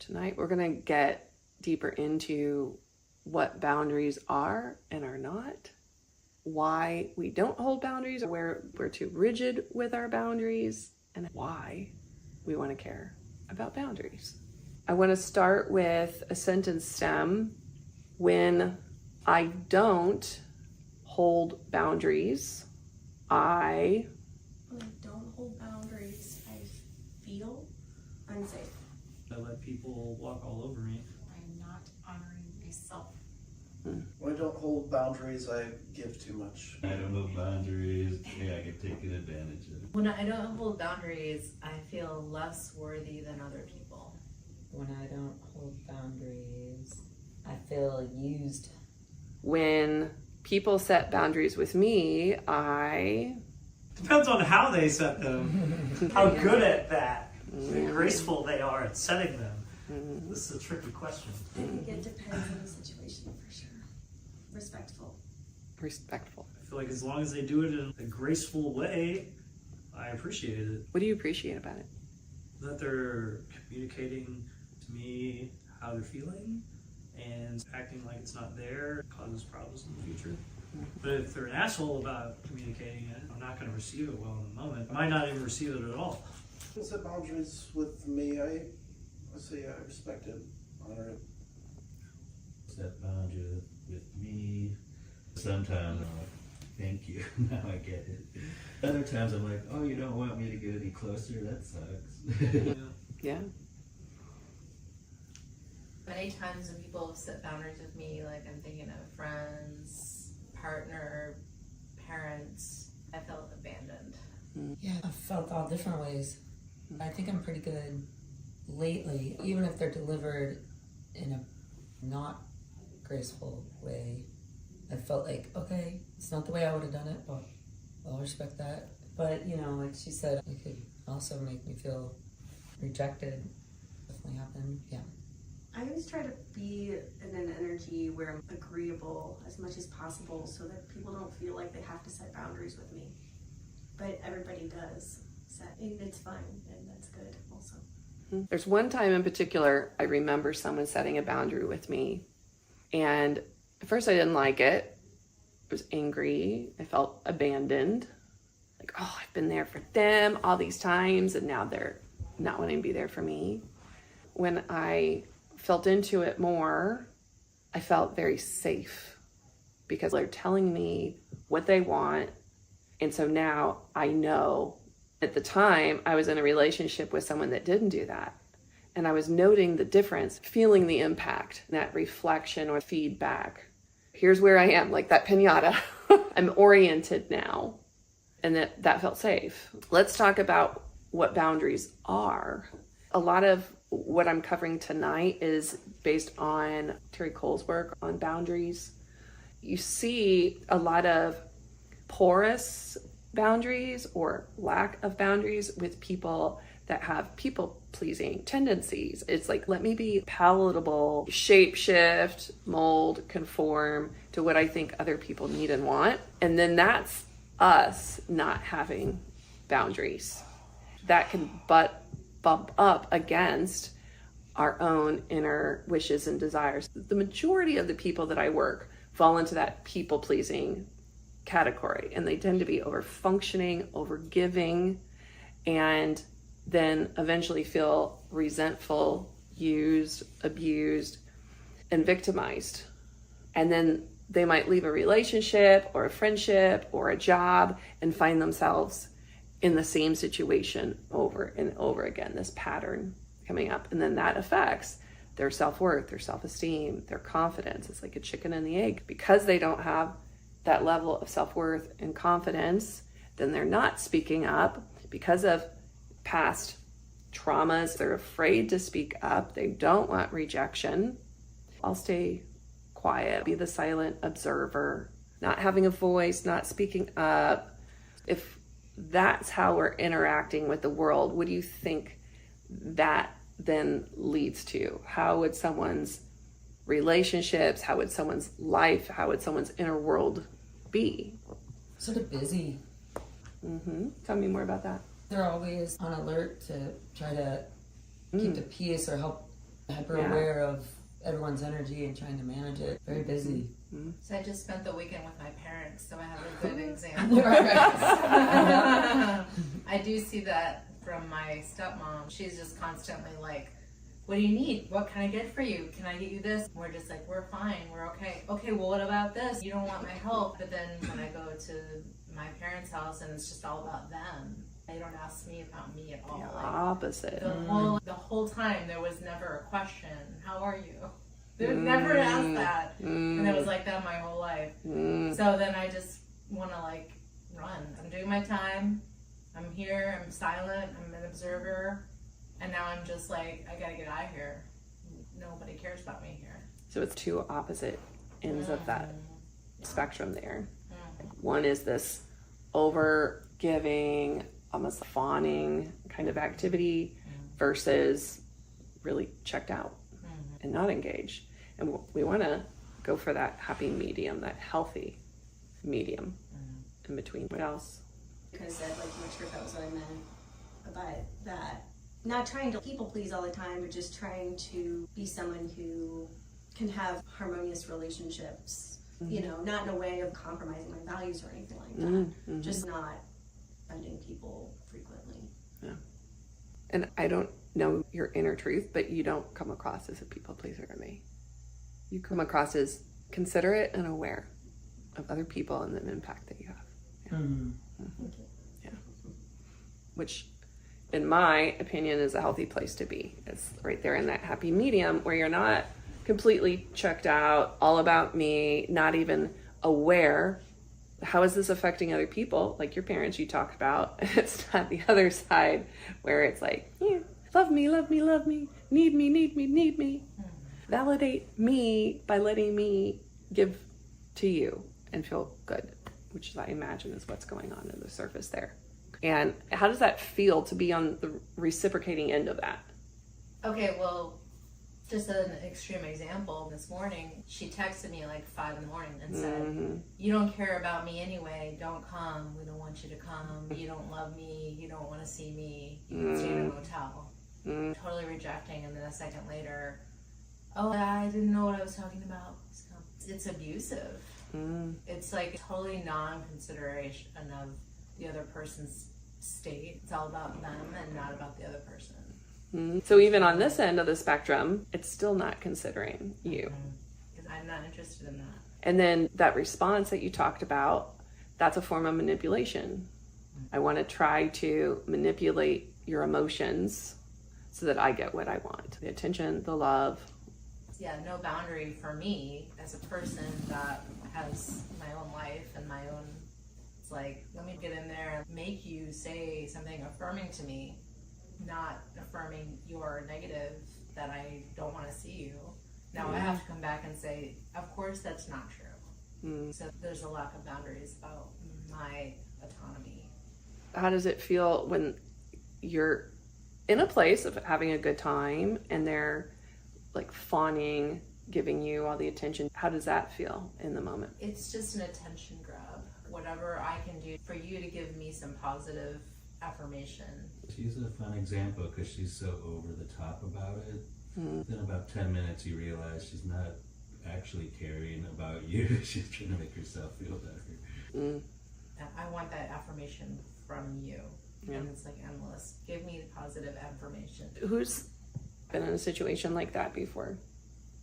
Tonight we're going to get deeper into what boundaries are and are not, why we don't hold boundaries, where we're too rigid with our boundaries, and why we want to care about boundaries. I want to start with a sentence stem. When I don't hold boundaries, When I don't hold boundaries, I feel unsafe. I let people walk all over me. I'm not honoring myself. When I don't hold boundaries, I give too much. I don't hold boundaries. Yeah, I get taken advantage of. When I don't hold boundaries, I feel less worthy than other people. When I don't hold boundaries, I feel used. When people set boundaries with me, I... Depends on how they set them, how good at that, how graceful they are at setting them. This is a tricky question. I think it depends on the situation for sure. Respectful. Respectful. I feel like as long as they do it in a graceful way, I appreciate it. What do you appreciate about it? That they're communicating to me how they're feeling and acting like it's not there causes problems in the future. But if they're an asshole about communicating it, I'm not going to receive it well in the moment. I might not even receive it at all. When set boundaries with me, I say I respect it, honor it. Set boundaries with me. Sometimes I'm like, thank you. Now I get it. Other times I'm like, oh, you don't want me to get any closer? That sucks. Yeah. Many times when people set boundaries with me, like I'm thinking of friends, partner, parents, I felt abandoned. Yeah, I've felt all different ways. I think I'm pretty good lately, even if they're delivered in a not graceful way. I felt like, okay, it's not the way I would have done it, but I'll respect that. But, you know, like she said, it could also make me feel rejected. Definitely happened, yeah. I always try to be in an energy where I'm agreeable as much as possible so that people don't feel like they have to set boundaries with me. But everybody does set, and it's fine, and that's good also. There's one time in particular, I remember someone setting a boundary with me. And at first I didn't like it. I was angry. I felt abandoned. Like, oh, I've been there for them all these times, and now they're not wanting to be there for me. When I felt into it more, I felt very safe because they're telling me what they want. And so now I know. At the time, I was in a relationship with someone that didn't do that. And I was noting the difference, feeling the impact, that reflection or feedback. Here's where I am, like that piñata. I'm oriented now. And that felt safe. Let's talk about what boundaries are. A lot of what I'm covering tonight is based on Terry Cole's work on boundaries. You see a lot of porous boundaries or lack of boundaries with people that have people-pleasing tendencies. It's like, let me be palatable, shape-shift, mold, conform to what I think other people need and want. And then that's us not having boundaries. That can bump up against our own inner wishes and desires. The majority of the people that I work fall into that people-pleasing category, and they tend to be over-functioning, over-giving, and then eventually feel resentful, used, abused, and victimized. And then they might leave a relationship or a friendship or a job and find themselves in the same situation over and over again, this pattern coming up. And then that affects their self-worth, their self-esteem, their confidence. It's like a chicken and the egg. Because they don't have that level of self-worth and confidence, then they're not speaking up because of past traumas. They're afraid to speak up. They don't want rejection. I'll stay quiet, be the silent observer, not having a voice, not speaking up. If that's how we're interacting with the world, what do you think that then leads to? How would someone's relationships, how would someone's life, how would someone's inner world be? Sort of busy. Tell me more about that. They're always on alert to try to keep the peace or help hyper aware of everyone's energy and trying to manage it. Very busy. So I just spent the weekend with my parents, so I have a good example. I do see that from my stepmom. She's just constantly like, what do you need? What can I get for you? Can I get you this? We're just like, we're fine, we're okay. Okay, well, what about this? You don't want my help. But then when I go to my parents' house and it's just all about them, they don't ask me about me at all. The Like, opposite. the whole time there was never a question, how are you? They would never ask that. And it was like that my whole life. So then I just want to like run. I'm doing my time. I'm here. I'm silent. I'm an observer. And now I'm just like, I gotta get out of here. Nobody cares about me here. So it's two opposite ends of that spectrum there. One is this over giving, almost fawning kind of activity versus really checked out and not engaged. And we want to go for that happy medium, that healthy medium in between. What else? Kind of said, like, I'm not sure if that was what I meant, but that not trying to people please all the time, but just trying to be someone who can have harmonious relationships, you know, not in a way of compromising my values or anything like that, just not offending people frequently. Yeah. And I don't know your inner truth, but you don't come across as a people pleaser to me. You come across as considerate and aware of other people and the impact that you have. Yeah. Which, in my opinion, is a healthy place to be. It's right there in that happy medium where you're not completely checked out, all about me, not even aware. How is this affecting other people? Like your parents you talked about. It's not the other side where it's like, yeah, love me, love me, love me, need me, need me, need me. Validate me by letting me give to you and feel good, which I imagine is what's going on in the surface there. And how does that feel to be on the reciprocating end of that? Okay, well, just an extreme example, this morning, she texted me like 5 in the morning and said, you don't care about me anyway, don't come, we don't want you to come, you don't love me, you don't want to see me, you can stay in a motel. Totally rejecting, and then a second later, oh, I didn't know what I was talking about. So it's abusive. It's like totally non-consideration of the other person's state. It's all about them and not about the other person. So even on this end of the spectrum, it's still not considering you. Because I'm not interested in that. And then that response that you talked about, that's a form of manipulation. I want to try to manipulate your emotions so that I get what I want. The attention, the love. Yeah, no boundary for me as a person that has my own life and my own, it's like, let me get in there and make you say something affirming to me, not affirming your negative that I don't want to see you. Now I have to come back and say, of course that's not true. So there's a lack of boundaries about my autonomy. How does it feel when you're in a place of having a good time and they're like fawning, giving you all the attention? How does that feel in the moment? It's just an attention grab. Whatever I can do for you to give me some positive affirmation. She's a fun example because she's so over the top about it. In about 10 minutes you realize she's not actually caring about you. She's trying to make herself feel better. I want that affirmation from you. And it's like endless. Give me the positive affirmation. Who's been in a situation like that before?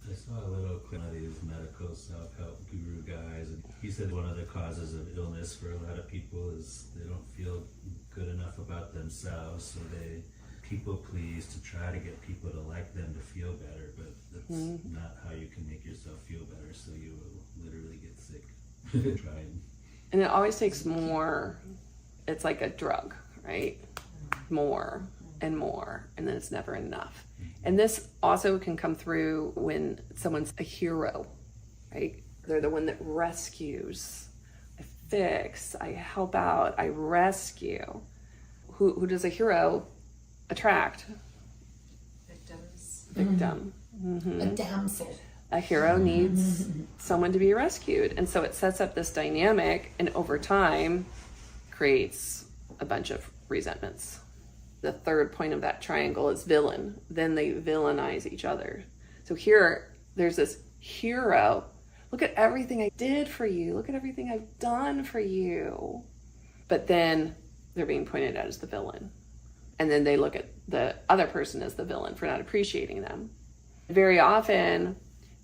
I saw a little clip of these medical self-help guru guys, and he said one of the causes of illness for a lot of people is they don't feel good enough about themselves, so they people please to try to get people to like them to feel better, but that's not how you can make yourself feel better, so you will literally get sick trying. And it always takes more. It's like a drug, right? More and more, and then it's never enough. And this also can come through when someone's a hero, right? They're the one that rescues. I fix, I help out, I rescue. Who does a hero attract? Victim. A damsel. A hero needs someone to be rescued. And so it sets up this dynamic, and over time creates a bunch of resentments. The third point of that triangle is villain. Then they villainize each other. So here, there's this hero. Look at everything I did for you. Look at everything I've done for you. But then they're being pointed at as the villain. And then they look at the other person as the villain for not appreciating them. Very often,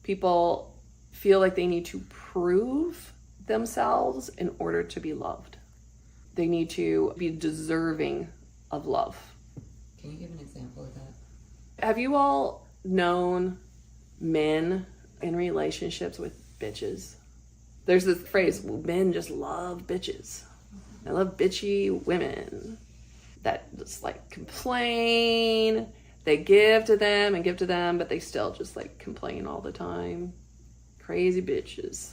people feel like they need to prove themselves in order to be loved. They need to be deserving of love. Can you give an example of that? Have you all known men in relationships with bitches? There's this phrase, men just love bitches. I love bitchy women that just like complain. They give to them, but they still just like complain all the time. Crazy bitches.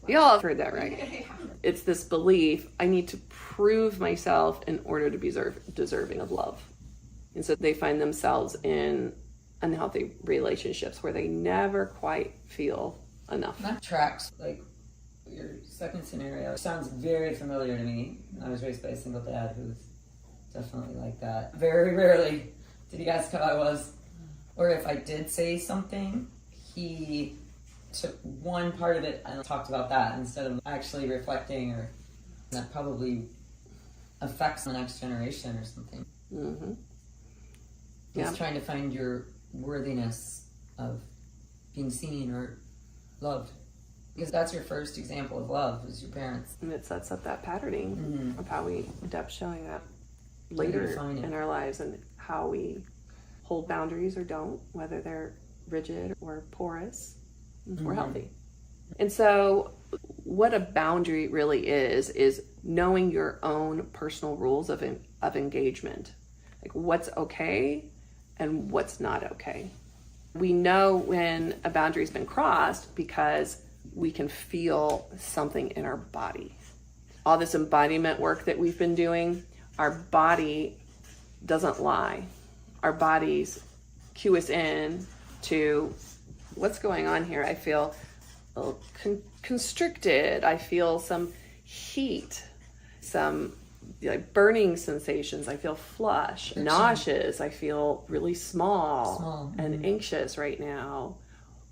Y'all have heard that, right? It's this belief, I need to prove myself in order to be deserving of love. And so they find themselves in unhealthy relationships where they never quite feel enough. That tracks. Like, your second scenario sounds very familiar to me. I was raised by a single dad who's definitely like that. Very rarely did he ask how I was. Or if I did say something, he took one part of it and talked about that instead of actually reflecting, or that probably affects the next generation or something. Mm-hmm. Just trying to find your worthiness of being seen or loved. Because that's your first example of love, is your parents. And it sets up that patterning Mm-hmm. of how we end up showing up How you later define it. in our lives and how we hold boundaries or don't, whether they're rigid or porous or healthy. And so what a boundary really is knowing your own personal rules of engagement. Like what's okay and what's not okay. We know when a boundary's been crossed because we can feel something in our body. All this embodiment work that we've been doing, our body doesn't lie. Our bodies cue us in to what's going on here. I feel a little constricted. I feel some heat, some like burning sensations. I feel flush, nauseous. I feel really small. And anxious right now.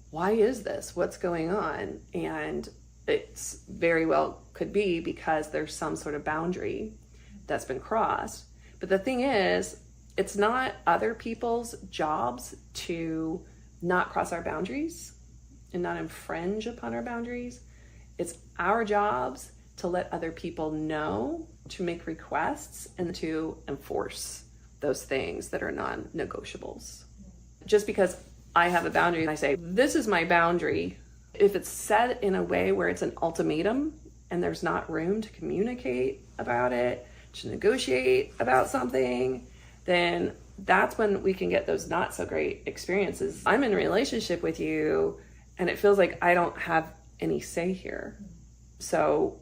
Why is this? What's going on? And it's very well could be because there's some sort of boundary that's been crossed. But the thing is, it's not other people's jobs to not cross our boundaries and not infringe upon our boundaries. It's our jobs to let other people know, to make requests, and to enforce those things that are non-negotiables. Just because I have a boundary and I say, this is my boundary, if it's set in a way where it's an ultimatum and there's not room to communicate about it, to negotiate about something, then that's when we can get those not so great experiences. I'm in a relationship with you and it feels like I don't have any say here. So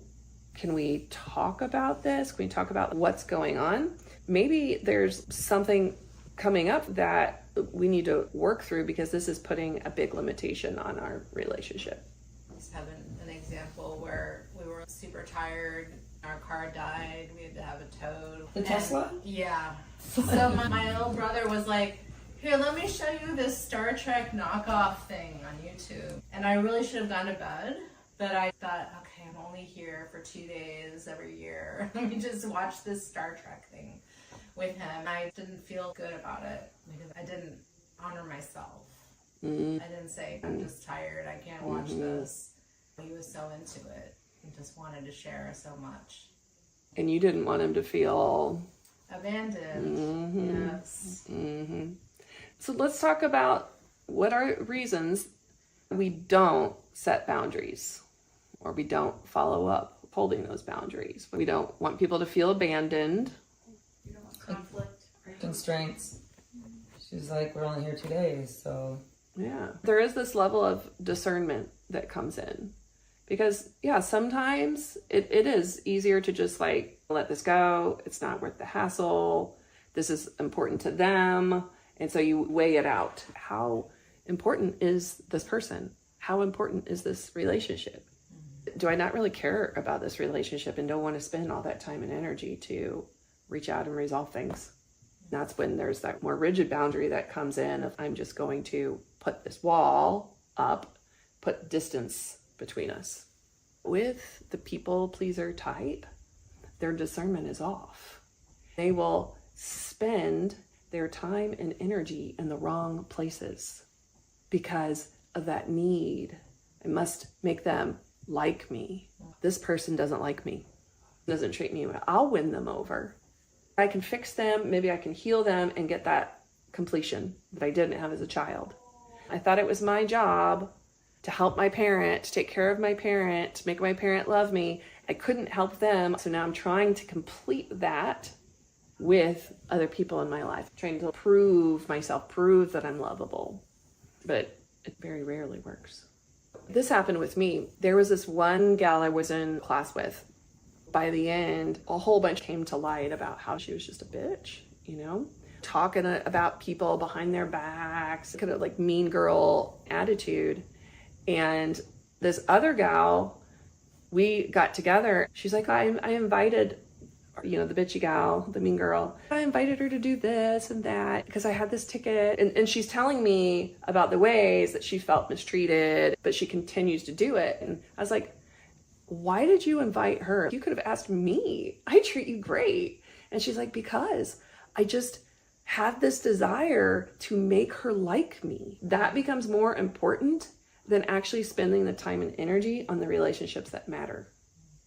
can we talk about this? Can we talk about what's going on? Maybe there's something coming up that we need to work through because this is putting a big limitation on our relationship. Just having an example where we were super tired, our car died, we had to have it towed. The Tesla? Yeah. So my little brother was like, here, let me show you this Star Trek knockoff thing on YouTube. And I really should have gone to bed, but I thought, okay, I'm only here for 2 days every year. Let me just watch this Star Trek thing with him. I didn't feel good about it because I didn't honor myself. I didn't say, I'm just tired, I can't watch this. He was so into it and just wanted to share so much. And you didn't want him to feel abandoned. Yes. So let's talk about what are reasons we don't set boundaries or we don't follow up holding those boundaries. We don't want people to feel abandoned. You don't want conflict. Right? Constraints. She's like, we're only here 2 days, so. Yeah. There is this level of discernment that comes in. Because, yeah, sometimes it is easier to just like, let this go. It's not worth the hassle. This is important to them. And so you weigh it out. How important is this person? How important is this relationship? Do I not really care about this relationship and don't want to spend all that time and energy to reach out and resolve things? That's when there's that more rigid boundary that comes in of I'm just going to put this wall up, put distance between us. With the people pleaser type, their discernment is off. They will spend their time and energy in the wrong places because of that need. I must make them like me. This person doesn't like me, doesn't treat me well. I'll win them over. I can fix them, maybe I can heal them and get that completion that I didn't have as a child. I thought it was my job to help my parent, to take care of my parent, to make my parent love me. I couldn't help them, so now I'm trying to complete that with other people in my life, trying to prove myself, prove that I'm lovable. But it very rarely works. This happened with me. There was this one gal I was in class with. By the end, a whole bunch came to light about how she was just a bitch, talking about people behind their backs, kind of like mean girl attitude. And this other gal, we got together. She's like, I invited, the bitchy gal, the mean girl. I invited her to do this and that because I had this ticket. And she's telling me about the ways that she felt mistreated, but she continues to do it. And I was like, why did you invite her? You could have asked me. I treat you great. And she's like, because I just have this desire to make her like me. That becomes more important than actually spending the time and energy on the relationships that matter.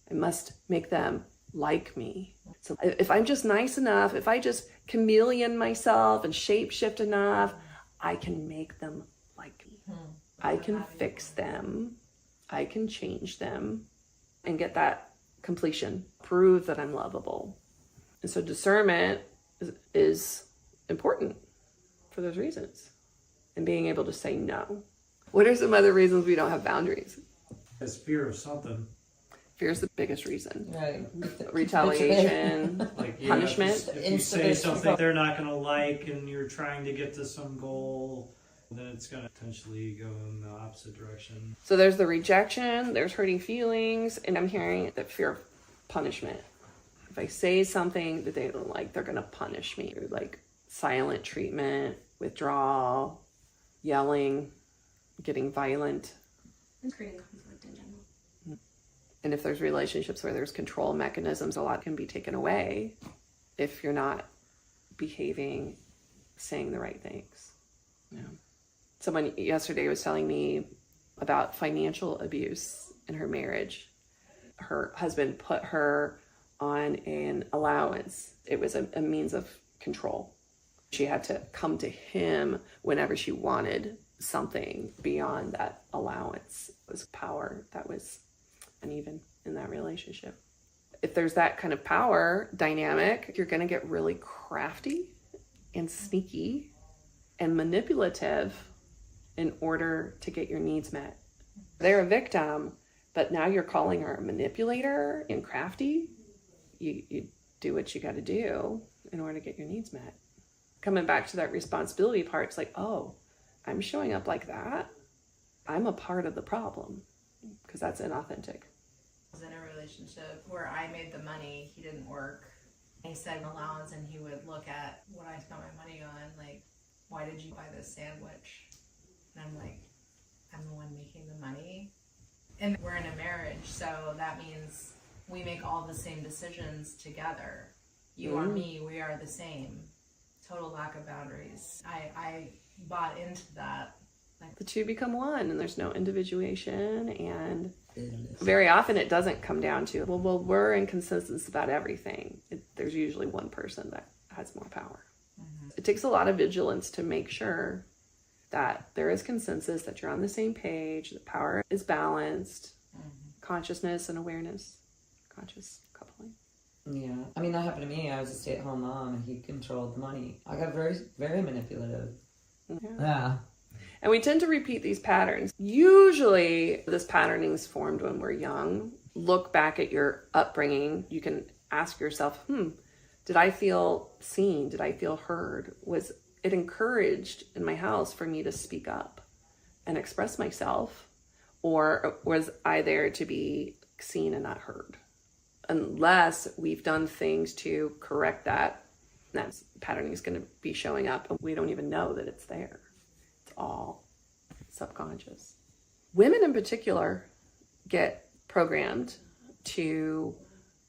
I must make them like me. So if I'm just nice enough, if I just chameleon myself and shape shift enough, I can make them like me. I can fix them. I can change them and get that completion, prove that I'm lovable. And so discernment is important for those reasons. And being able to say no. What are some other reasons we don't have boundaries? It's fear of something. Fear is the biggest reason. Right. Retaliation, Like punishment. If you say something they're not going to like and you're trying to get to some goal, then it's going to potentially go in the opposite direction. So there's the rejection, there's hurting feelings, and I'm hearing that fear of punishment. If I say something that they don't like, they're going to punish me. Like silent treatment, withdrawal, yelling, getting violent. And creating conflict in general. And if there's relationships where there's control mechanisms, a lot can be taken away if you're not behaving, saying the right things. Yeah. Someone yesterday was telling me about financial abuse in her marriage. Her husband put her on an allowance. It was a means of control. She had to come to him whenever she wanted something beyond that allowance. It was power that was uneven in that relationship. If there's that kind of power dynamic, you're going to get really crafty and sneaky and manipulative in order to get your needs met. They're a victim, but now you're calling her a manipulator and crafty. You do what you got to do in order to get your needs met. Coming back to that responsibility part, it's like, oh, I'm showing up like that. I'm a part of the problem because that's inauthentic. I was in a relationship where I made the money, he didn't work. He said an allowance and he would look at what I spent my money on, like, why did you buy this sandwich? And I'm like, I'm the one making the money. And we're in a marriage, so that means we make all the same decisions together. You are me, we are the same. Total lack of boundaries. I bought into that. The two become one and there's no individuation, and very often it doesn't come down to, well, we're in consensus about everything. There's usually one person that has more power. Mm-hmm. It takes a lot of vigilance to make sure that there is consensus, that you're on the same page, that power is balanced, consciousness and awareness, conscious coupling. Yeah, I mean, that happened to me. I was a stay-at-home mom, and he controlled the money. I got very, very manipulative. Yeah. And we tend to repeat these patterns. Usually, this patterning is formed when we're young. Look back at your upbringing. You can ask yourself, did I feel seen? Did I feel heard? Was it encouraged in my house for me to speak up and express myself? Or was I there to be seen and not heard? Unless we've done things to correct that That patterning is going to be showing up, and we don't even know that it's there. It's all subconscious. Women in particular get programmed to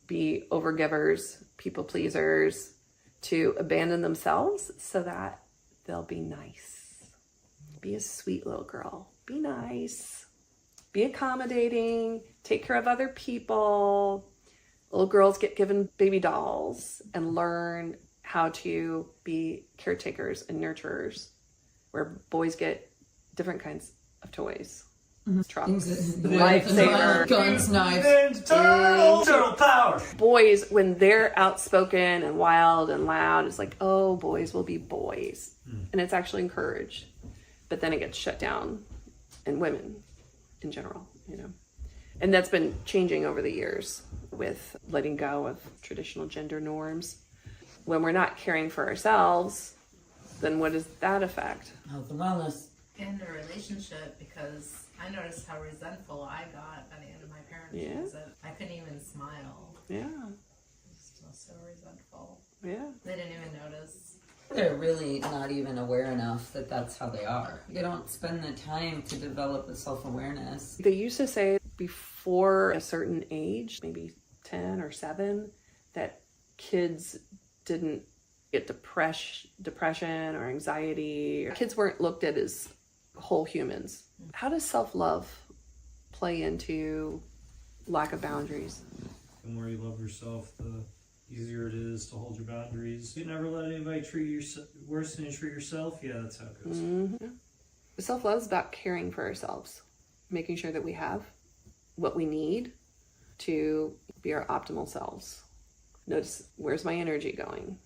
be overgivers, people pleasers, to abandon themselves so that they'll be nice. Be a sweet little girl. Be nice. Be accommodating. Take care of other people. Little girls get given baby dolls and learn how to be caretakers and nurturers, where boys get different kinds of toys. Trucks, lifesaver, guns, knives. Turtle power. Boys, when they're outspoken and wild and loud, it's like, oh, boys will be boys. And it's actually encouraged. But then it gets shut down. And women in general, you know. And that's been changing over the years with letting go of traditional gender norms. When we're not caring for ourselves, then what does that affect? Health and wellness. In a relationship, because I noticed how resentful I got by the end of my parents' visit. I couldn't even smile. Yeah. So resentful. Yeah. They didn't even notice. They're really not even aware enough that that's how they are. You don't spend the time to develop the self-awareness. They used to say before a certain age, maybe 10 or 7, that kids didn't get depression or anxiety. Kids weren't looked at as whole humans. How does self-love play into lack of boundaries? The more you love yourself, the easier it is to hold your boundaries. You never let anybody treat you worse than you treat yourself. Yeah, that's how it goes. Mm-hmm. Self-love is about caring for ourselves, making sure that we have what we need to be our optimal selves. Notice, where's my energy going?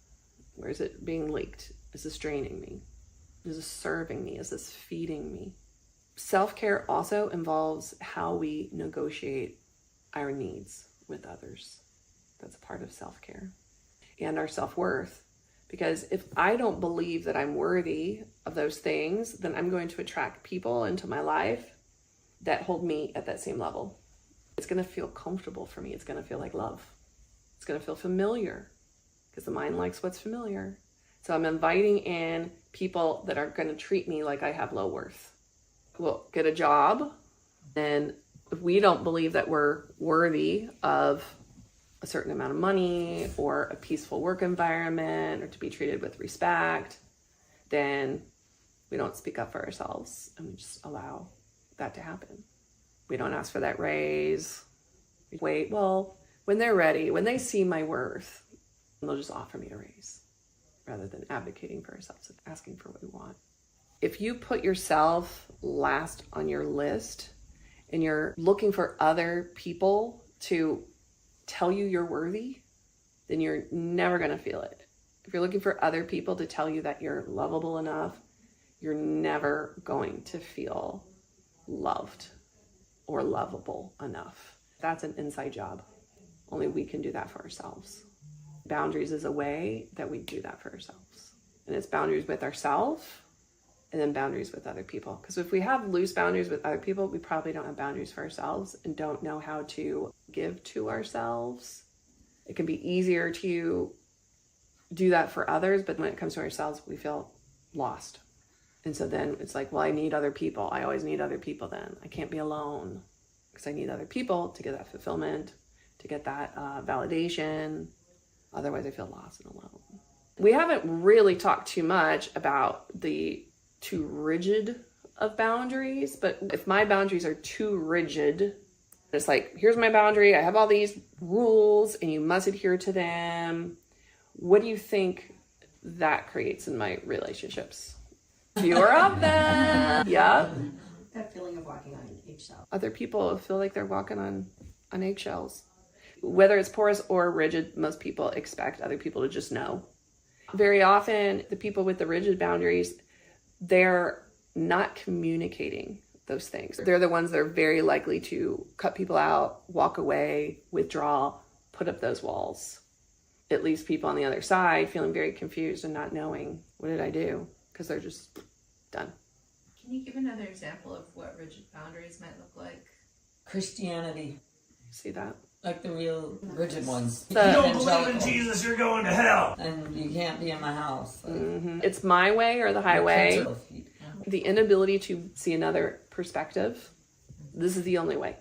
Where's it being leaked? Is this draining me? Is this serving me? Is this feeding me? Self-care also involves how we negotiate our needs with others. That's a part of self-care. And our self-worth. Because if I don't believe that I'm worthy of those things, then I'm going to attract people into my life that hold me at that same level. It's going to feel comfortable for me. It's going to feel like love. It's going to feel familiar, because the mind likes what's familiar. So I'm inviting in people that are going to treat me like I have low worth. We'll get a job, and if we don't believe that we're worthy of a certain amount of money or a peaceful work environment or to be treated with respect, then we don't speak up for ourselves and we just allow that to happen. We don't ask for that raise. We wait, well, when they're ready, when they see my worth, they'll just offer me a raise rather than advocating for ourselves and asking for what we want. If you put yourself last on your list and you're looking for other people to tell you you're worthy, then you're never going to feel it. If you're looking for other people to tell you that you're lovable enough, you're never going to feel loved or lovable enough. That's an inside job. Only we can do that for ourselves. Boundaries is a way that we do that for ourselves. And it's boundaries with ourselves and then boundaries with other people. Because if we have loose boundaries with other people, we probably don't have boundaries for ourselves and don't know how to give to ourselves. It can be easier to do that for others, but when it comes to ourselves, we feel lost. And so then it's like, well, I need other people. I always need other people then. I can't be alone because I need other people to get that fulfillment, to get that validation. Otherwise, I feel lost and alone. We haven't really talked too much about the too rigid of boundaries, but if my boundaries are too rigid, it's like, here's my boundary, I have all these rules and you must adhere to them. What do you think that creates in my relationships? Fewer of them. Yeah. That feeling of walking on eggshells. Other people feel like they're walking on eggshells. Whether it's porous or rigid, most people expect other people to just know. Very often, the people with the rigid boundaries, they're not communicating those things. They're the ones that are very likely to cut people out, walk away, withdraw, put up those walls. It leaves people on the other side feeling very confused and not knowing, what did I do? Because they're just done. Can you give another example of what rigid boundaries might look like? Christianity. See that? Like the real rigid ones. If you don't believe in Jesus, you're going to hell. And you can't be in my house. Like, It's my way or the highway. cancel feet. The inability to see another perspective. This is the only way.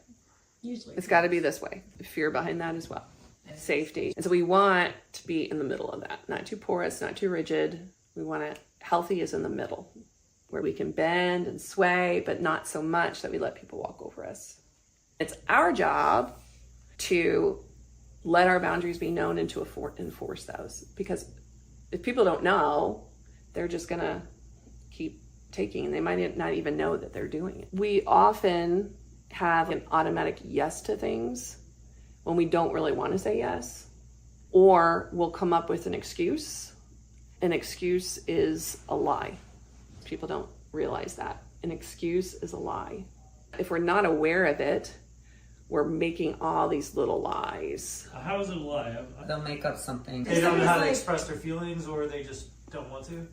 Usually. It's got to be this way. Fear behind that as well. Safety. And so we want to be in the middle of that. Not too porous, not too rigid. We want it healthy is in the middle, where we can bend and sway, but not so much that we let people walk over us. It's our job to let our boundaries be known and to enforce those. Because if people don't know, they're just going to keep taking, and they might not even know that they're doing it. We often have an automatic yes to things when we don't really want to say yes, or we'll come up with an excuse. An excuse is a lie. People don't realize that. An excuse is a lie. If we're not aware of it, we're making all these little lies. How is it a lie? They'll make up something. They don't know how to express their feelings, or they just don't want to.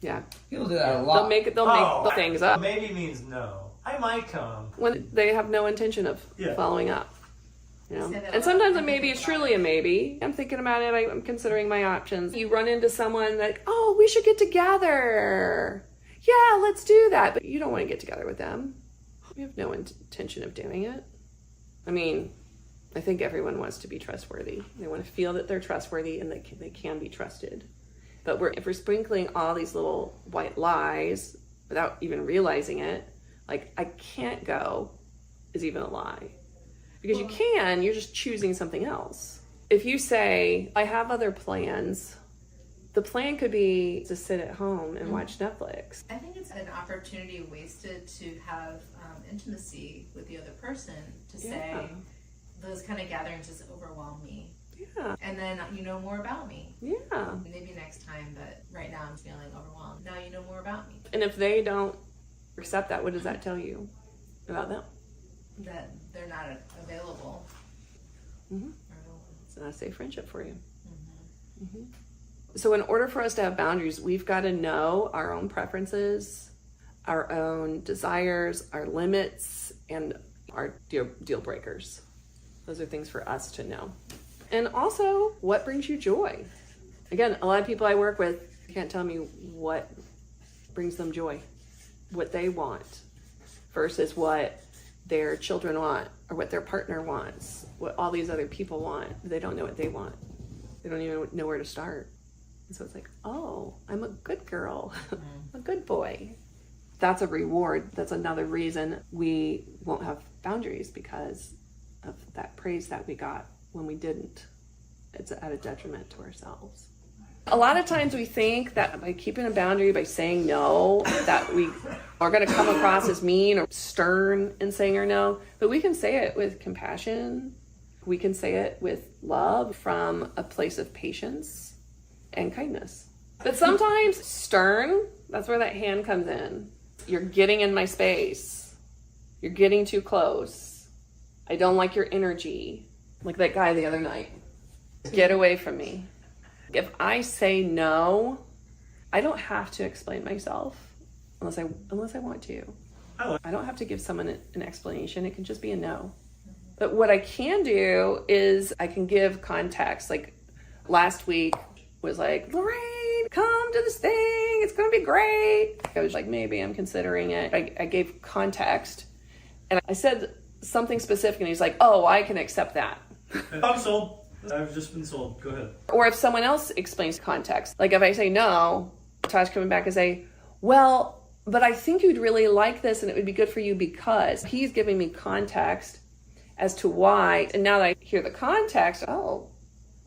Yeah, People do that a lot. they'll make things up Maybe means no. I might come. when they have no intention of following up. You know? Say that And sometimes a maybe is truly a maybe. I'm thinking about it. I'm considering my options. You run into someone like, oh, we should get together. Yeah, let's do that. But you don't want to get together with them. You have no intention of doing it. I mean, I think everyone wants to be trustworthy. They want to feel that they're trustworthy and they can be trusted. But if we're sprinkling all these little white lies without even realizing it, like I can't go is even a lie. Because you can, you're just choosing something else. If you say, I have other plans, the plan could be to sit at home and watch Netflix. I think it's an opportunity wasted to have intimacy with the other person, to say those kind of gatherings just overwhelm me. Yeah. And then you know more about me. Yeah. Maybe next time, but right now I'm feeling overwhelmed. Now you know more about me. And if they don't accept that, what does that tell you about them? That they're not available. Mhm. It's not a safe friendship for you. Mm-hmm. So in order for us to have boundaries, we've got to know our own preferences, our own desires, our limits, and our deal breakers. Those are things for us to know. And also, what brings you joy? Again, a lot of people I work with can't tell me what brings them joy, what they want, versus what their children want, or what their partner wants, what all these other people want. They don't know what they want. They don't even know where to start. And so it's like, oh, I'm a good girl, a good boy. That's a reward. That's another reason we won't have boundaries, because of that praise that we got when we didn't. It's at a detriment to ourselves. A lot of times we think that by keeping a boundary, by saying no, that we are going to come across as mean or stern in saying our no. But we can say it with compassion. We can say it with love from a place of patience and kindness. But sometimes stern, that's where that hand comes in. You're getting in my space. You're getting too close. I don't like your energy. Like that guy the other night. Get away from me. If I say no, I don't have to explain myself unless I want to. I don't have to give someone an explanation. It can just be a no. But what I can do is I can give context. Like last week was like, Lorraine, come to this thing. It's going to be great. I was like, maybe I'm considering it. I gave context and I said something specific and he's like, oh, I can accept that. I'm sold. I've just been sold. Go ahead. Or if someone else explains context, like if I say no, Tosh coming back and say, well, but I think you'd really like this and it would be good for you because he's giving me context as to why. And now that I hear the context, oh,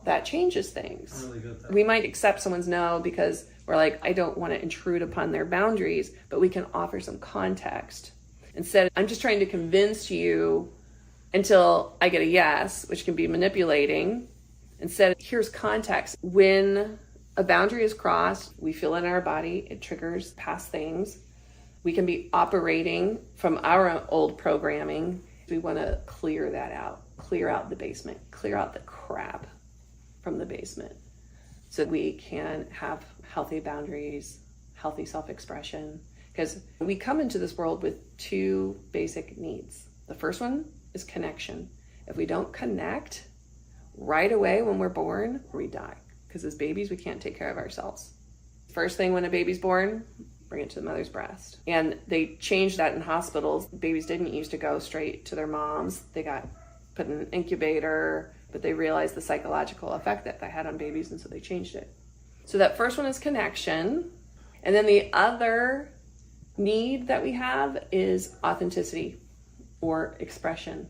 that changes things. I'm really good at that. We might accept someone's no because we're like, I don't want to intrude upon their boundaries, but we can offer some context. Instead, I'm just trying to convince you until I get a yes, which can be manipulating. Instead, here's context. When a boundary is crossed, we feel it in our body, it triggers past things. We can be operating from our old programming. We want to clear that out, clear out the basement, clear out the crap from the basement so we can have healthy boundaries, healthy self-expression. Because we come into this world with two basic needs. The first one is connection. If we don't connect right away when we're born, we die. Because as babies, we can't take care of ourselves. First thing when a baby's born, bring it to the mother's breast. And they changed that in hospitals. Babies didn't used to go straight to their moms. They got put in an incubator, but they realized the psychological effect that had on babies, and so they changed it. So that first one is connection. And then the other need that we have is authenticity or expression.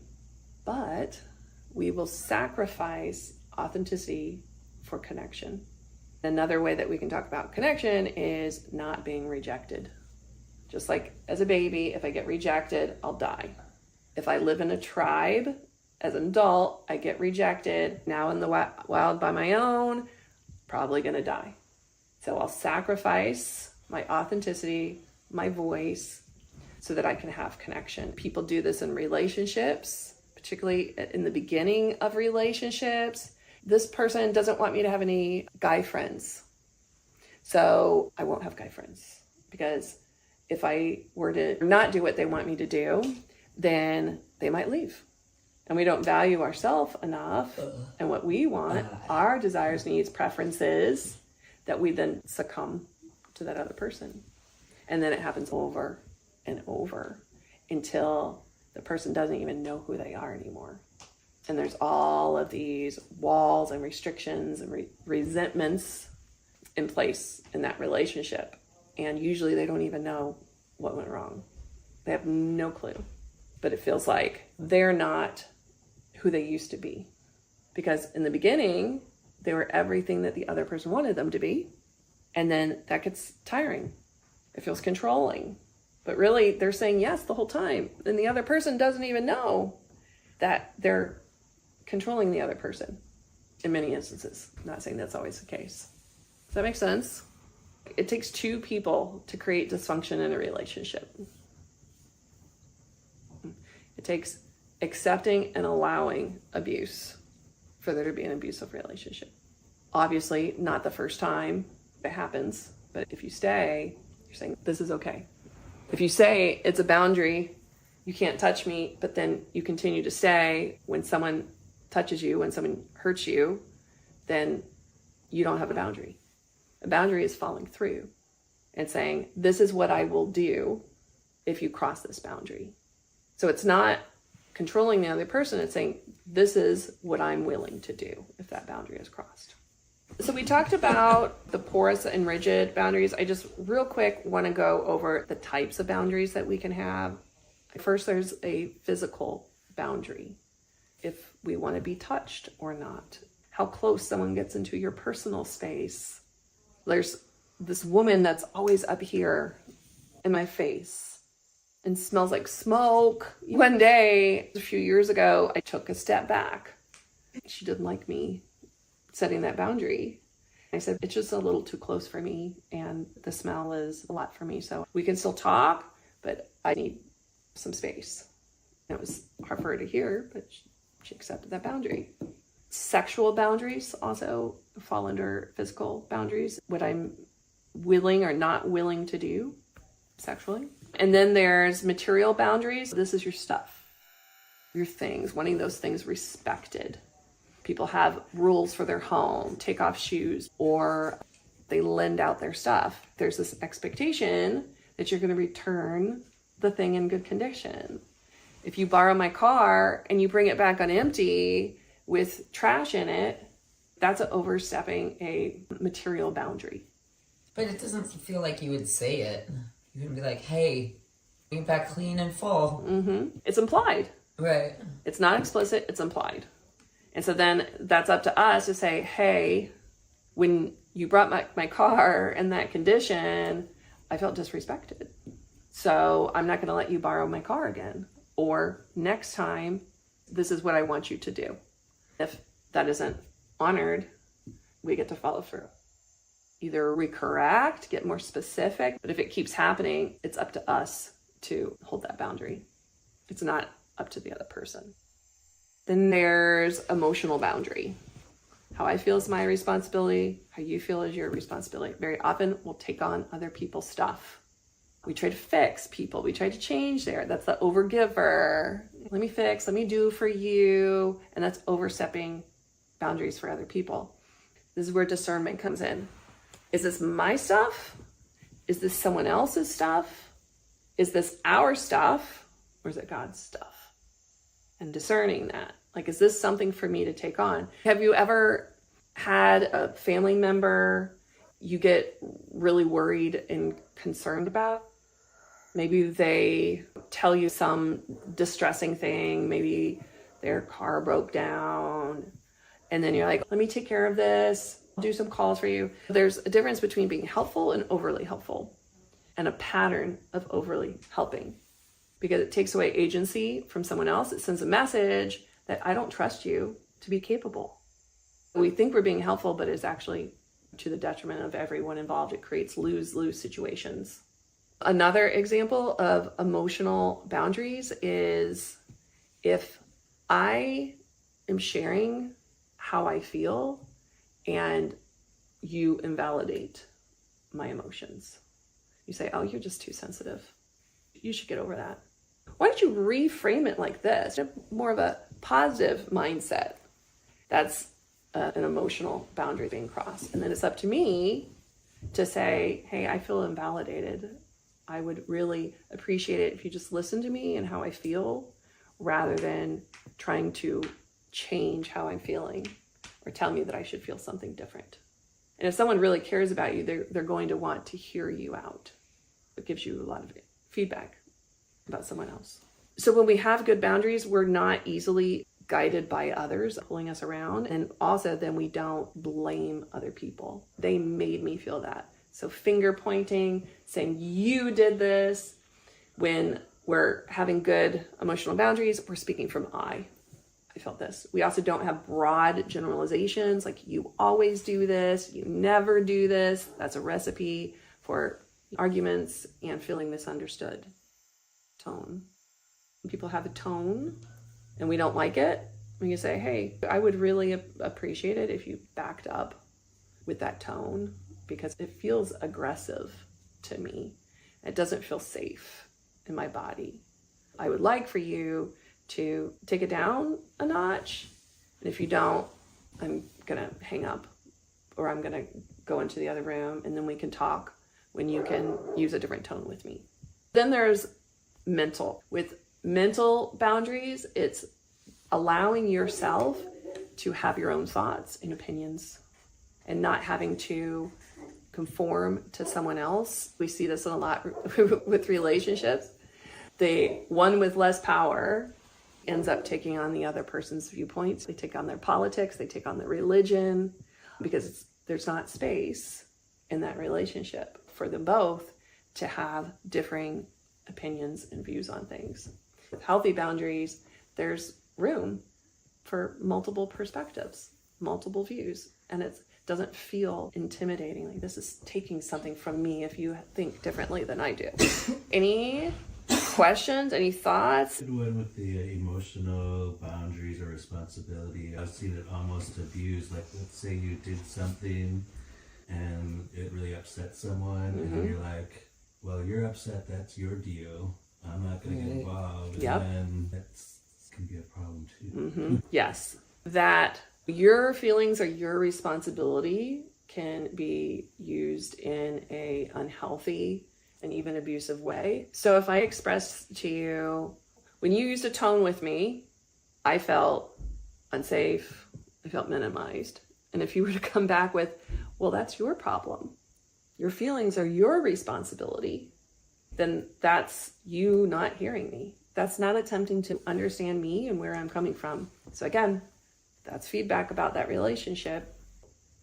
But we will sacrifice authenticity for connection. Another way that we can talk about connection is not being rejected. Just like as a baby, if I get rejected, I'll die. If I live in a tribe, as an adult, I get rejected. Now in the wild by my own, probably gonna die. So I'll sacrifice my authenticity, my voice, so that I can have connection. People do this in relationships, particularly in the beginning of relationships. This person doesn't want me to have any guy friends. So I won't have guy friends, because if I were to not do what they want me to do, then they might leave. And we don't value ourselves enough and what we want, our desires, needs, preferences, that we then succumb to that other person. And then it happens over and over until the person doesn't even know who they are anymore. And there's all of these walls and restrictions and resentments in place in that relationship. And usually they don't even know what went wrong. They have no clue. But it feels like they're not who they used to be. Because in the beginning, they were everything that the other person wanted them to be. And then that gets tiring. It feels controlling. But really, they're saying yes the whole time. And the other person doesn't even know that they're controlling the other person in many instances. I'm not saying that's always the case. Does that make sense? It takes two people to create dysfunction in a relationship. It takes accepting and allowing abuse for there to be an abusive relationship. Obviously, not the first time it happens, but if you stay, you're saying, this is okay. If you say it's a boundary, you can't touch me, but then you continue to stay when someone touches you, when someone hurts you, then you don't have a boundary. A boundary is following through and saying, this is what I will do if you cross this boundary. So it's not controlling the other person, it's saying, this is what I'm willing to do if that boundary is crossed. So we talked about the porous and rigid boundaries. I just real quick want to go over the types of boundaries that we can have. First, there's a physical boundary. If we want to be touched or not, how close someone gets into your personal space. There's this woman that's always up here in my face and smells like smoke. One day, a few years ago, I took a step back. She didn't like me setting that boundary. I said, it's just a little too close for me, and the smell is a lot for me. So we can still talk, but I need some space. And it was hard for her to hear, but she accepted that boundary. Sexual boundaries also fall under physical boundaries, what I'm willing or not willing to do sexually. And then there's material boundaries. This is your stuff, your things, wanting those things respected. People have rules for their home, take off shoes, or they lend out their stuff. There's this expectation that you're going to return the thing in good condition. If you borrow my car and you bring it back on empty with trash in it, that's overstepping a material boundary. But it doesn't feel like you would say it. You would be like, hey, bring it back clean and full. Mm-hmm. It's implied. Right. It's not explicit, it's implied. And so then that's up to us to say, hey, when you brought my car in that condition, I felt disrespected. So I'm not going to let you borrow my car again. Or next time, this is what I want you to do. If that isn't honored, we get to follow through. Either recorrect, get more specific, but if it keeps happening, it's up to us to hold that boundary. It's not up to the other person. Then there's emotional boundary. How I feel is my responsibility. How you feel is your responsibility. Very often we'll take on other people's stuff. We try to fix people. We try to change there. That's the overgiver. Let me fix, let me do for you. And that's overstepping boundaries for other people. This is where discernment comes in. Is this my stuff? Is this someone else's stuff? Is this our stuff? Or is it God's stuff? And discerning that. Like, is this something for me to take on? Have you ever had a family member you get really worried and concerned about? Maybe they tell you some distressing thing. Maybe their car broke down. And then you're like, let me take care of this. I'll do some calls for you. There's a difference between being helpful and overly helpful, and a pattern of overly helping, because it takes away agency from someone else. It sends a message that I don't trust you to be capable. We think we're being helpful, but it's actually to the detriment of everyone involved. It creates lose-lose situations. Another example of emotional boundaries is if I am sharing how I feel and you invalidate my emotions. You say, oh, you're just too sensitive. You should get over that. Why don't you reframe it like this? More of a positive mindset. That's an emotional boundary being crossed. And then it's up to me to say, hey, I feel invalidated. I would really appreciate it if you just listen to me and how I feel, rather than trying to change how I'm feeling or tell me that I should feel something different. And if someone really cares about you, they're going to want to hear you out. It gives you a lot of feedback about someone else. So when we have good boundaries, we're not easily guided by others pulling us around. And also then we don't blame other people. They made me feel that. So finger pointing, saying you did this. When we're having good emotional boundaries, we're speaking from I felt this. We also don't have broad generalizations like you always do this, you never do this. That's a recipe for arguments and feeling misunderstood. Tone. When people have a tone and we don't like it, we can say, hey, I would really appreciate it if you backed up with that tone, because it feels aggressive to me. It doesn't feel safe in my body. I would like for you to take it down a notch. And if you don't, I'm gonna hang up, or I'm gonna go into the other room, and then we can talk when you can use a different tone with me. Then there's mental. With mental boundaries, it's allowing yourself to have your own thoughts and opinions and not having to conform to someone else. We see this a lot with relationships. The one with less power ends up taking on the other person's viewpoints. They take on their politics, they take on their religion, because there's not space in that relationship for them both to have differing opinions and views on things. With healthy boundaries, there's room for multiple perspectives, multiple views, and it doesn't feel intimidating. Like this is taking something from me if you think differently than I do. Any questions, any thoughts? Good one with the emotional boundaries or responsibility. I've seen it almost abused. Like, let's say you did something and it really upset someone, and then you're like, well, you're upset, that's your deal. I'm not going to get involved. Yep. And that can be a problem too. Yes. That your feelings or your responsibility can be used in a unhealthy and even abusive way. So if I express to you, when you used a tone with me, I felt unsafe, I felt minimized. And if you were to come back with, well, that's your problem, your feelings are your responsibility, then that's you not hearing me. That's not attempting to understand me and where I'm coming from. So again, that's feedback about that relationship.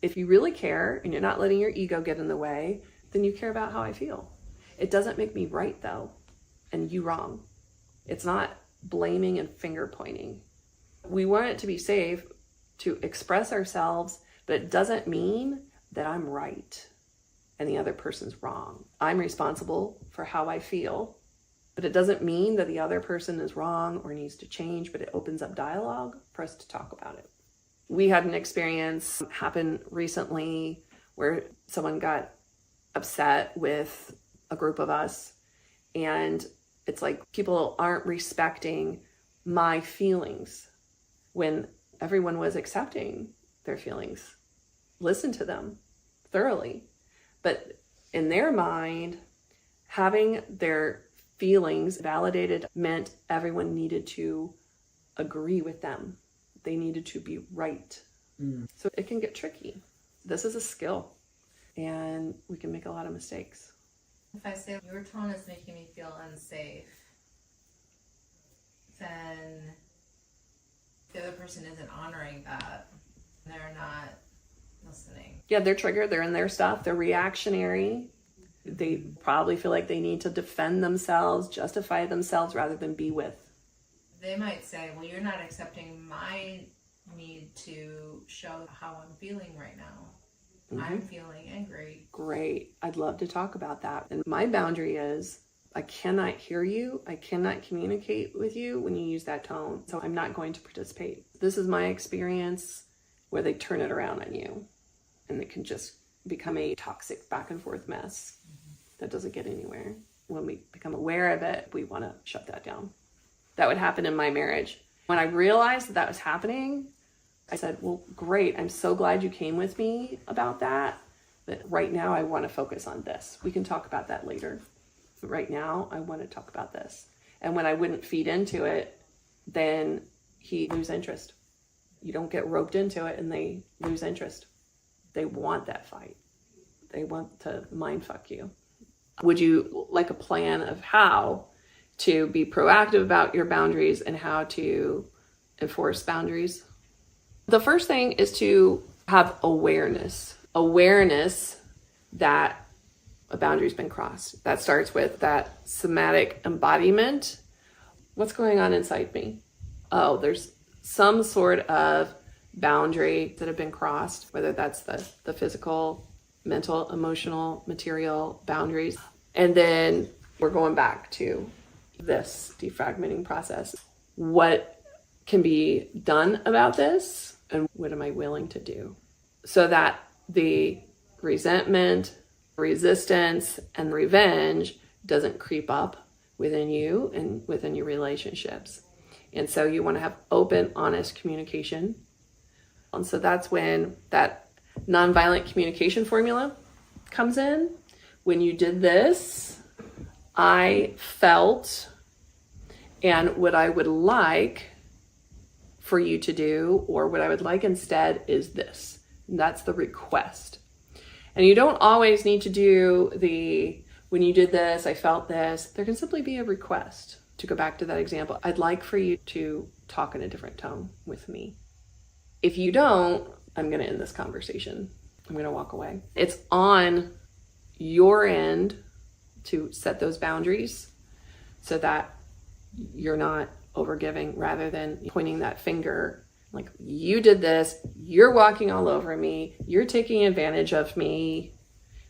If you really care and you're not letting your ego get in the way, then you care about how I feel. It doesn't make me right though, and you wrong. It's not blaming and finger pointing. We want it to be safe to express ourselves, but it doesn't mean that I'm right and the other person's wrong. I'm responsible for how I feel, but it doesn't mean that the other person is wrong or needs to change, but it opens up dialogue for us to talk about it. We had an experience happen recently where someone got upset with a group of us And it's like people aren't respecting my feelings when everyone was accepting their feelings. Listen to them thoroughly. But in their mind, having their feelings validated meant everyone needed to agree with them. They needed to be right. So it can get tricky. This is a skill, and we can make a lot of mistakes. If I say your tone is making me feel unsafe, then the other person isn't honoring that. They're not listening. Yeah, they're triggered. They're in their stuff. They're reactionary. They probably feel like they need to defend themselves, justify themselves rather than be with. They might say, well, you're not accepting my need to show how I'm feeling right now. I'm feeling angry. Great. I'd love to talk about that. And my boundary is I cannot hear you. I cannot communicate with you when you use that tone. So I'm not going to participate. This is my experience where they turn it around on you, and it can just become a toxic back and forth mess that doesn't get anywhere. When we become aware of it, we want to shut that down. That would happen in my marriage. When I realized that was happening, I said, well, great. I'm so glad you came with me about that. But right now I want to focus on this. We can talk about that later. But right now I want to talk about this. And when I wouldn't feed into it, then he lose interest. You don't get roped into it and they lose interest. They want that fight. They want to mind fuck you. Would you like a plan of how to be proactive about your boundaries and how to enforce boundaries? The first thing is to have awareness. Awareness that a boundary's been crossed. That starts with that somatic embodiment. What's going on inside me? Oh, there's some sort of boundary that have been crossed, whether that's the physical, mental, emotional, material boundaries. And then we're going back to this defragmenting process. What can be done about this? And what am I willing to do? So that the resentment, resistance, and revenge doesn't creep up within you and within your relationships. And so you want to have open, honest communication. And so that's when that nonviolent communication formula comes in. When you did this, I felt, and what I would like for you to do, or what I would like instead, is this. And that's the request. And you don't always need to do when you did this, I felt this. There can simply be a request. To go back to that example, I'd like for you to talk in a different tone with me. If you don't, I'm going to end this conversation. I'm going to walk away. It's on your end to set those boundaries so that you're not overgiving rather than pointing that finger like, you did this, you're walking all over me, you're taking advantage of me.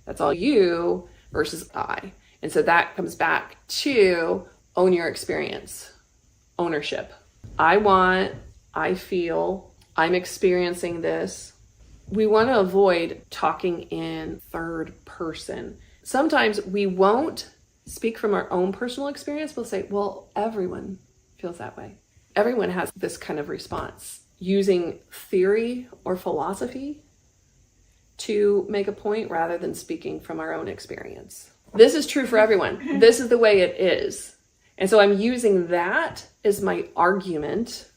That's all you versus I. And so that comes back to own your experience, ownership. I feel, I'm experiencing this. We want to avoid talking in third person. Sometimes we won't speak from our own personal experience. We'll say, well, everyone feels that way. Everyone has this kind of response. Using theory or philosophy to make a point rather than speaking from our own experience. This is true for everyone. This is the way it is. And so I'm using that as my argument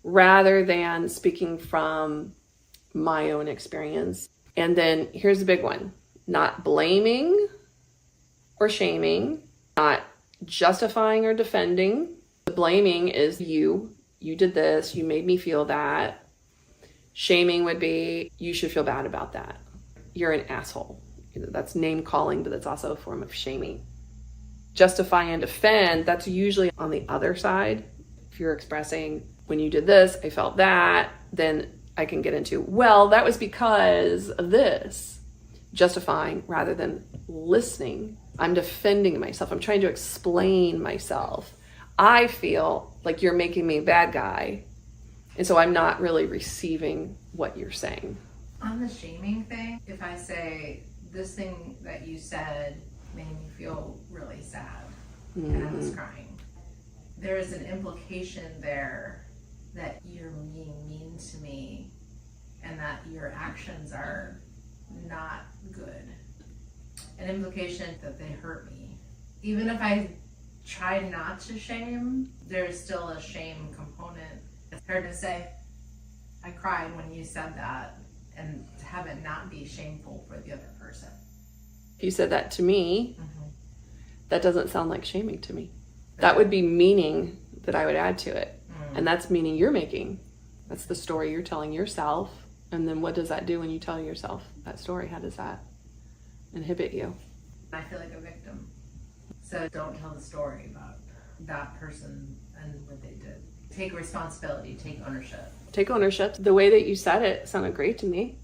rather than speaking from my own experience. And then here's the big one. Not blaming or shaming, not justifying or defending. The blaming is you did this, you made me feel that. Shaming would be, you should feel bad about that. You're an asshole. That's name calling, but that's also a form of shaming. Justify and defend, that's usually on the other side. If you're expressing, when you did this, I felt that, then I can get into, well, that was because of this. Justifying rather than listening. I'm defending myself. I'm trying to explain myself. I feel like you're making me a bad guy. And so I'm not really receiving what you're saying. On the shaming thing, if I say, this thing that you said made me feel really sad, and I was crying. There is an implication there that you're being mean to me and that your actions are not good. An implication that they hurt me. Even if I try not to shame, there's still a shame component. It's hard to say, I cried when you said that, and to have it not be shameful for the other person. If you said that to me, that doesn't sound like shaming to me. That would be meaning that I would add to it. And that's meaning you're making. That's the story you're telling yourself. And then what does that do when you tell yourself that story? How does that inhibit you? I feel like a victim. So don't tell the story about that person and what they did. Take responsibility, take ownership. Take ownership. The way that you said it sounded great to me.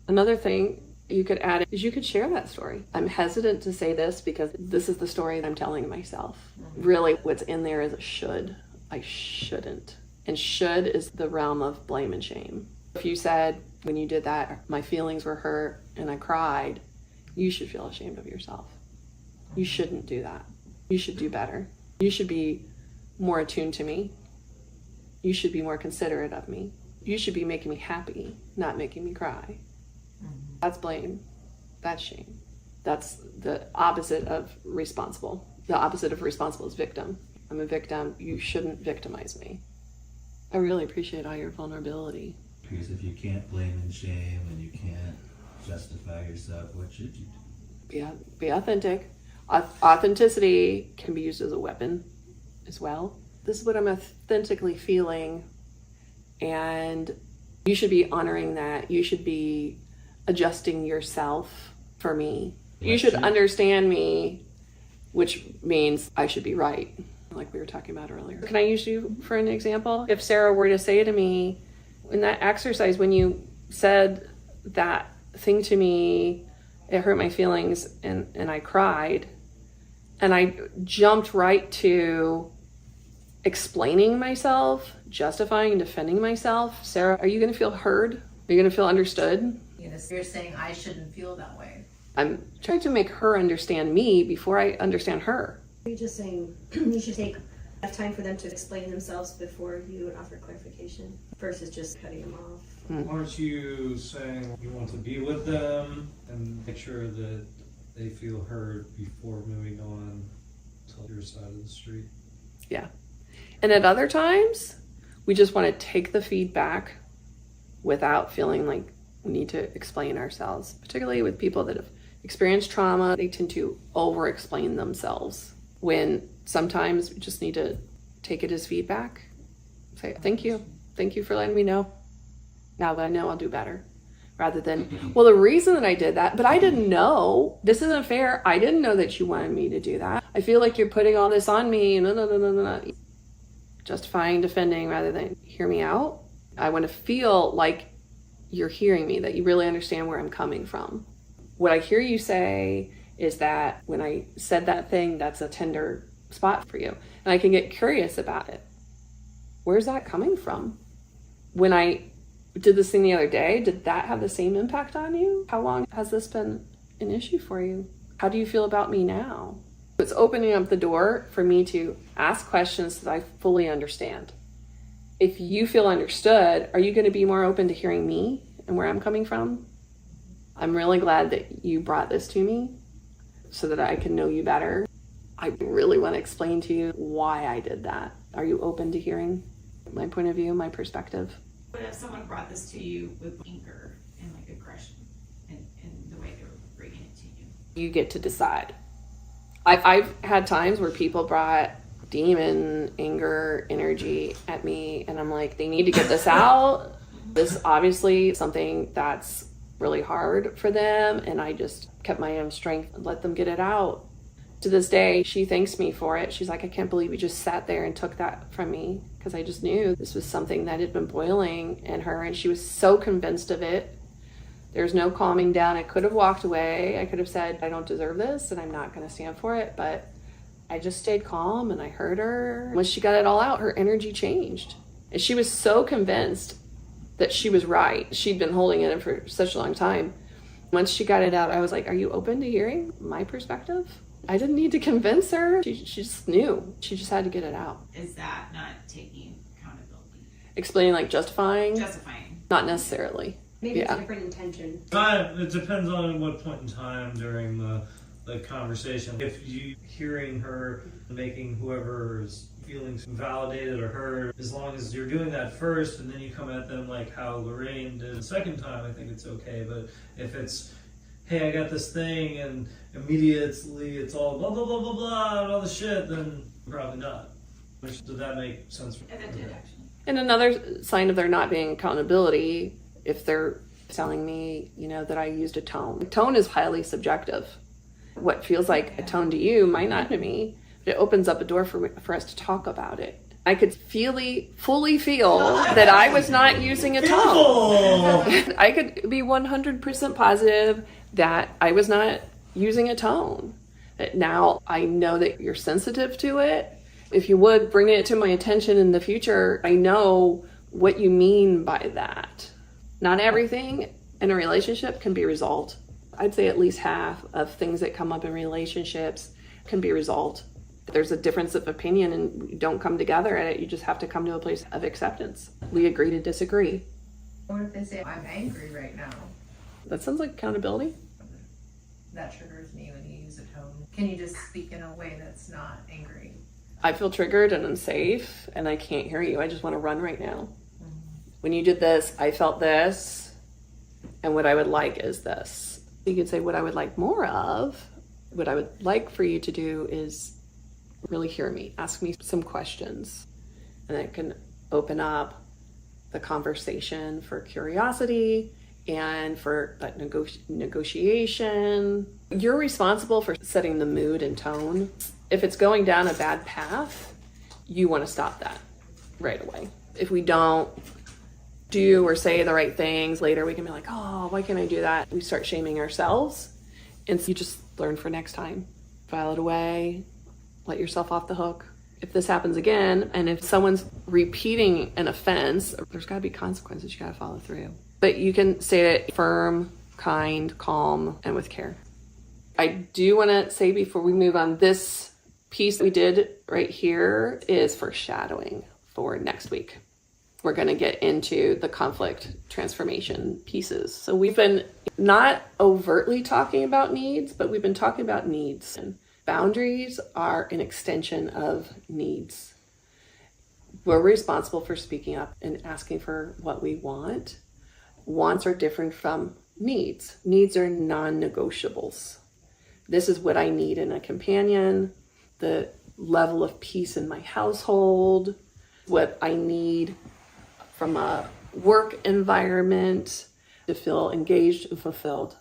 Another thing you could add is you could share that story. I'm hesitant to say this because this is the story I'm telling myself. Really, what's in there is a should. I shouldn't. And should is the realm of blame and shame. If you said, when you did that, my feelings were hurt and I cried, you should feel ashamed of yourself. You shouldn't do that. You should do better. You should be more attuned to me. You should be more considerate of me. You should be making me happy, not making me cry. That's blame. That's shame. That's the opposite of responsible. The opposite of responsible is victim. I'm a victim. You shouldn't victimize me. I really appreciate all your vulnerability. Because if you can't blame and shame and you can't justify yourself, what should you do? Be authentic. Authenticity can be used as a weapon as well. This is what I'm authentically feeling, and you should be honoring that. You should be adjusting yourself for me. You should understand me, which means I should be right, like we were talking about earlier. Can I use you for an example? If Sarah were to say to me, in that exercise, when you said that thing to me, it hurt my feelings and I cried, and I jumped right to explaining myself, justifying and defending myself. Sarah, are you going to feel heard? Are you going to feel understood? You're saying I shouldn't feel that way. I'm trying to make her understand me before I understand her. You're just saying you should take enough time for them to explain themselves before you would offer clarification versus just cutting them off. Aren't you saying you want to be with them and make sure that they feel heard before moving on to your side of the street? Yeah. And at other times, we just want to take the feedback without feeling like we need to explain ourselves. Particularly with people that have experienced trauma, they tend to over-explain themselves when sometimes we just need to take it as feedback. Say, thank you. Thank you for letting me know. Now that I know, I'll do better. Rather than, well, the reason that I did that, but I didn't know. This isn't fair. I didn't know that you wanted me to do that. I feel like you're putting all this on me. No. Justifying, defending, rather than hear me out. I want to feel like you're hearing me, that you really understand where I'm coming from. What I hear you say is that when I said that thing, that's a tender spot for you. And I can get curious about it. Where's that coming from? When I did this thing the other day, did that have the same impact on you? How long has this been an issue for you? How do you feel about me now? It's opening up the door for me to ask questions that I fully understand. If you feel understood, are you going to be more open to hearing me and where I'm coming from? I'm really glad that you brought this to me so that I can know you better. I really want to explain to you why I did that. Are you open to hearing my point of view, my perspective? But if someone brought this to you with anger and like aggression and the way they were bringing it to you? You get to decide. I've had times where people brought demon, anger, energy at me, and I'm like, they need to get this out. This obviously something that's really hard for them, and I just kept my own strength and let them get it out. To this day, she thanks me for it. She's like, I can't believe you just sat there and took that from me, because I just knew this was something that had been boiling in her, and she was so convinced of it. There's no calming down. I could have walked away. I could have said, I don't deserve this and I'm not going to stand for it, but I just stayed calm and I heard her. When she got it all out, her energy changed. And she was so convinced that she was right. She'd been holding it in for such a long time. Once she got it out, I was like, are you open to hearing my perspective? I didn't need to convince her. She just knew. She just had to get it out. Is that not taking accountability? Explaining, like justifying? Justifying. Not necessarily. Maybe it's Yeah. a different intention. It depends on what point in time during the conversation. If you hearing her making whoever's feelings validated or heard, as long as you're doing that first and then you come at them like how Lorraine did the second time, I think it's okay. But if it's, hey, I got this thing, and immediately it's all blah, blah, blah, blah, blah, and all the shit, then probably not. Did that make sense? And it did, actually. And another sign of there not being accountability, if they're telling me, that I used a tone. Tone is highly subjective. What feels like a tone to you might not to me, but it opens up a door for us to talk about it. I could fully feel that I was not using a tone. I could be 100% positive that I was not using a tone. Now I know that you're sensitive to it. If you would bring it to my attention in the future, I know what you mean by that. Not everything in a relationship can be resolved. I'd say at least half of things that come up in relationships can be resolved. There's a difference of opinion and you don't come together at it. You just have to come to a place of acceptance. We agree to disagree. What if they say, I'm angry right now? That sounds like accountability. That triggers me when you use a tone. Can you just speak in a way that's not angry? I feel triggered and unsafe and I can't hear you. I just want to run right now. When you did this, I felt this, and what I would like is this. You could say what I would like more of, what I would like for you to do is really hear me, ask me some questions, and it can open up the conversation for curiosity and for that negotiation. You're responsible for setting the mood and tone. If it's going down a bad path, you want to stop that right away. If we don't do or say the right things, later we can be like, oh, why can't I do that? We start shaming ourselves. And so you just learn for next time. File it away, let yourself off the hook. If this happens again, and if someone's repeating an offense, there's gotta be consequences you gotta follow through. But you can say it firm, kind, calm, and with care. I do wanna say before we move on, this piece we did right here is foreshadowing for next week. We're going to get into the conflict transformation pieces. So we've been not overtly talking about needs, but we've been talking about needs. And boundaries are an extension of needs. We're responsible for speaking up and asking for what we want. Wants are different from needs. Needs are non-negotiables. This is what I need in a companion, the level of peace in my household, what I need from a work environment to feel engaged and fulfilled.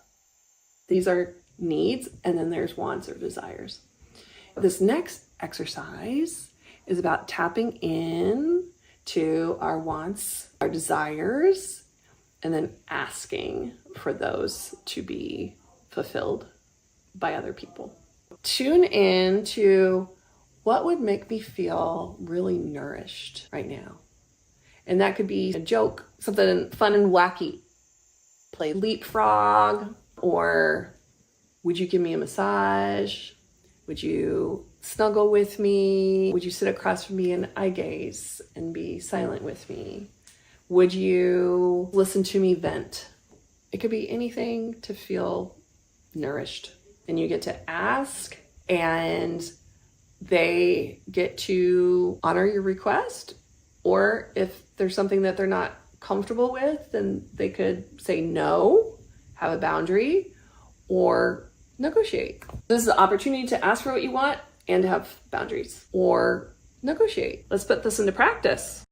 These are needs, and then there's wants or desires. This next exercise is about tapping in to our wants, our desires, and then asking for those to be fulfilled by other people. Tune in to what would make me feel really nourished right now. And that could be a joke, something fun and wacky. Play leapfrog, or would you give me a massage? Would you snuggle with me? Would you sit across from me and eye gaze and be silent with me? Would you listen to me vent? It could be anything to feel nourished. And you get to ask, and they get to honor your request. Or if there's something that they're not comfortable with, then they could say no, have a boundary, or negotiate. This is the opportunity to ask for what you want and to have boundaries or negotiate. Let's put this into practice.